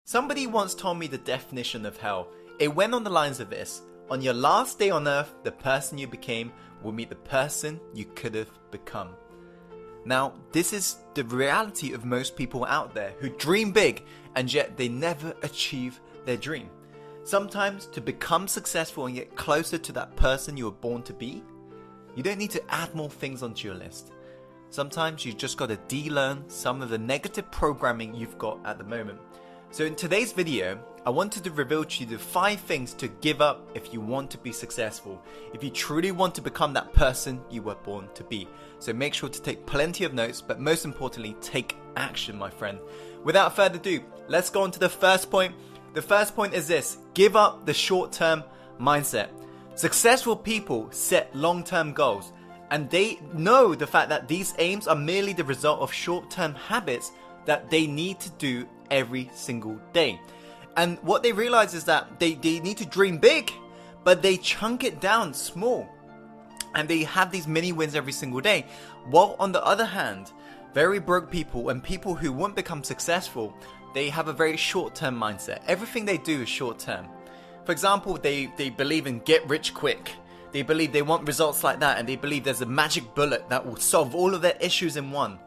Somebody once told me the definition of hell. It went on the lines of this: on your last day on earth, the person you became will meet the person you could have become. Now, this is the reality of most people out there who dream big and yet they never achieve their dream. Sometimes to become successful and get closer to that person you were born to be, you don't need to add more things onto your list. Sometimes you just got to de-learn some of the negative programming you've got at the moment. So in today's video, I wanted to reveal to you the 5 things to give up if you want to be successful, if you truly want to become that person you were born to be. So make sure to take plenty of notes, but most importantly, take action, my friend. Without further ado, let's go on to the first point. The first point is this: give up the short-term mindset. Successful people set long-term goals, and they know the fact that these aims are merely the result of short-term habits that they need to do every single day. And what they realize is that they need to dream big, but they chunk it down small. And they have these mini wins every single day. While on the other hand, very broke people and people who won't become successful, they have a very short-term mindset. Everything they do is short-term. For example, they believe in get rich quick. They believe they want results like that, and they believe there's a magic bullet that will solve all of their issues in one.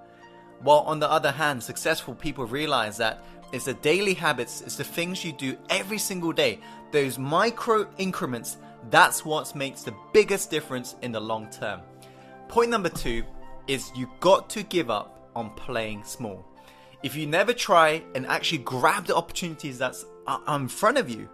While on the other hand, successful people realize that it's the daily habits, it's the things you do every single day, those micro increments, that's what makes the biggest difference in the long term. Point number 2 is you got to give up on playing small. If you never try and actually grab the opportunities that's in front of you,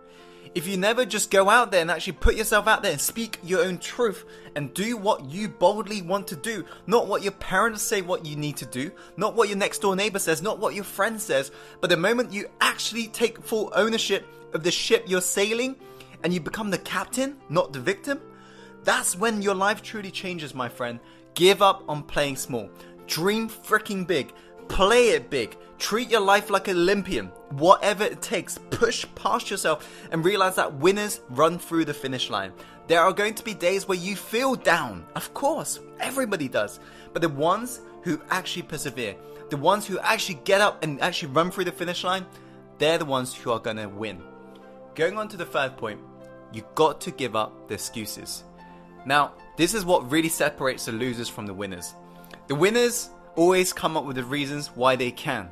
if you never just go out there and actually put yourself out there and speak your own truth and do what you boldly want to do, not what your parents say what you need to do, not what your next door neighbor says, not what your friend says, but the moment you actually take full ownership of the ship you're sailing and you become the captain, not the victim, that's when your life truly changes, my friend. Give up on playing small. Dream freaking big. Play it big. Treat your life like an Olympian. Whatever it takes, push past yourself and realize that winners run through the finish line. There are going to be days where you feel down. Of course, everybody does. But the ones who actually persevere, the ones who actually get up and actually run through the finish line, they're the ones who are going to win. Going on to the third point, you got to give up the excuses. Now, this is what really separates the losers from the winners. The winners always come up with the reasons why they can,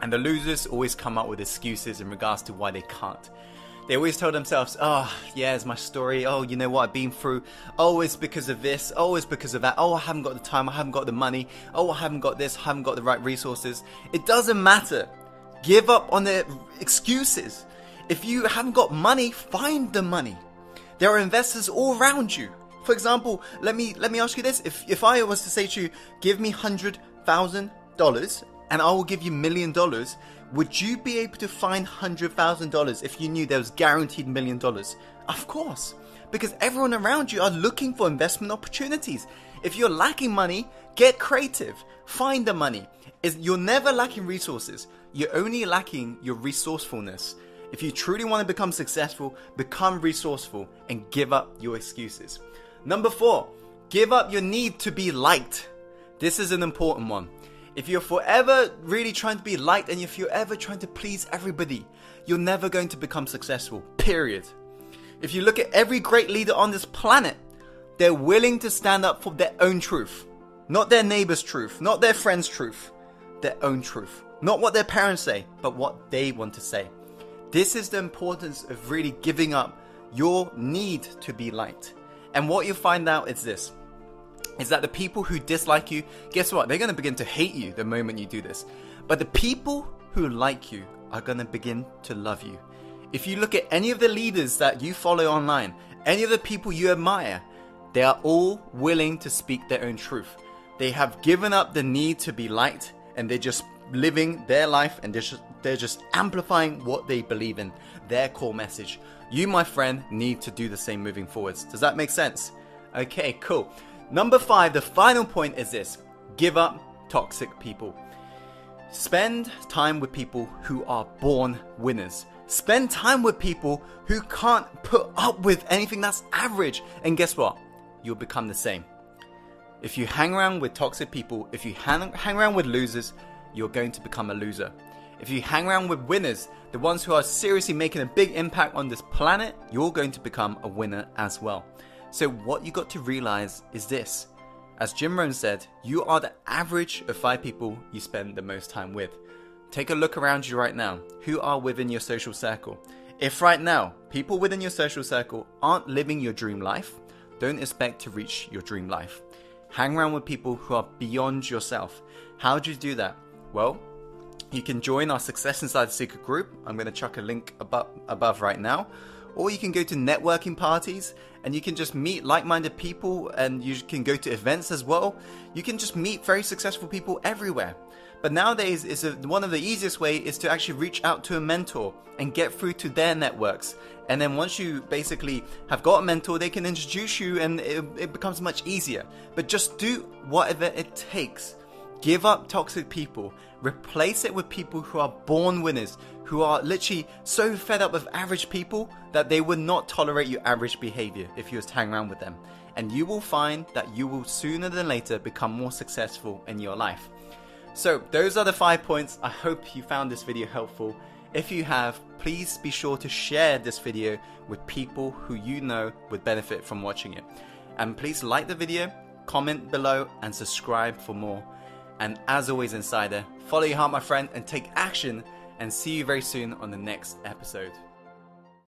and the losers always come up with excuses in regards to why they can't. They always tell themselves, oh yeah, it's my story, oh you know what I've been through, oh it's because of this, oh it's because of that, oh I haven't got the time, I haven't got the money, oh I haven't got this, I haven't got the right resources. It doesn't matter. Give up on the excuses. If you haven't got money, find the money. There are investors all around you. For example, let me ask you this. If I was to say to you, give me $100,000 and I will give you $1 million, would you be able to find $100,000 if you knew there was guaranteed $1 million? Of course, because everyone around you are looking for investment opportunities. If you're lacking money, get creative. Find the money. You're never lacking resources. You're only lacking your resourcefulness. If you truly want to become successful, become resourceful and give up your excuses. Number 4, give up your need to be liked. This is an important one. If you're forever really trying to be liked and if you're ever trying to please everybody, you're never going to become successful, period. If you look at every great leader on this planet, they're willing to stand up for their own truth. Not their neighbor's truth, not their friend's truth, their own truth. Not what their parents say, but what they want to say. This is the importance of really giving up your need to be liked. And what you'll find out is this, is that the people who dislike you, guess what? They're going to begin to hate you the moment you do this. But the people who like you are going to begin to love you. If you look at any of the leaders that you follow online, any of the people you admire, they are all willing to speak their own truth. They have given up the need to be liked and they're just living their life and they're just amplifying what they believe in, their core message. You, my friend, need to do the same moving forwards. Does that make sense? Okay, cool. Number 5, the final point is this: give up toxic people. Spend time with people who are born winners. Spend time with people who can't put up with anything that's average. And guess what? You'll become the same. If you hang around with toxic people, if you hang around with losers, you're going to become a loser. If you hang around with winners, the ones who are seriously making a big impact on this planet, you're going to become a winner as well. So what you got to realize is this. As Jim Rohn said, you are the average of 5 people you spend the most time with. Take a look around you right now. Who are within your social circle? If right now, people within your social circle aren't living your dream life, don't expect to reach your dream life. Hang around with people who are beyond yourself. How do you do that? Well, you can join our Success Inside the Secret group. I'm going to chuck a link above right now. Or you can go to networking parties and you can just meet like-minded people, and you can go to events as well. You can just meet very successful people everywhere. But nowadays, one of the easiest way is to actually reach out to a mentor and get through to their networks. And then once you basically have got a mentor, they can introduce you and it becomes much easier. But just do whatever it takes. Give up toxic people. Replace it with people who are born winners, who are literally so fed up with average people that they would not tolerate your average behavior if you was to hang around with them. And you will find that you will sooner than later become more successful in your life. So those are the 5 points. I hope you found this video helpful. If you have, please be sure to share this video with people who you know would benefit from watching it. And please like the video, comment below, and subscribe for more. And as always, Insider, follow your heart, my friend, and take action, and see you very soon on the next episode.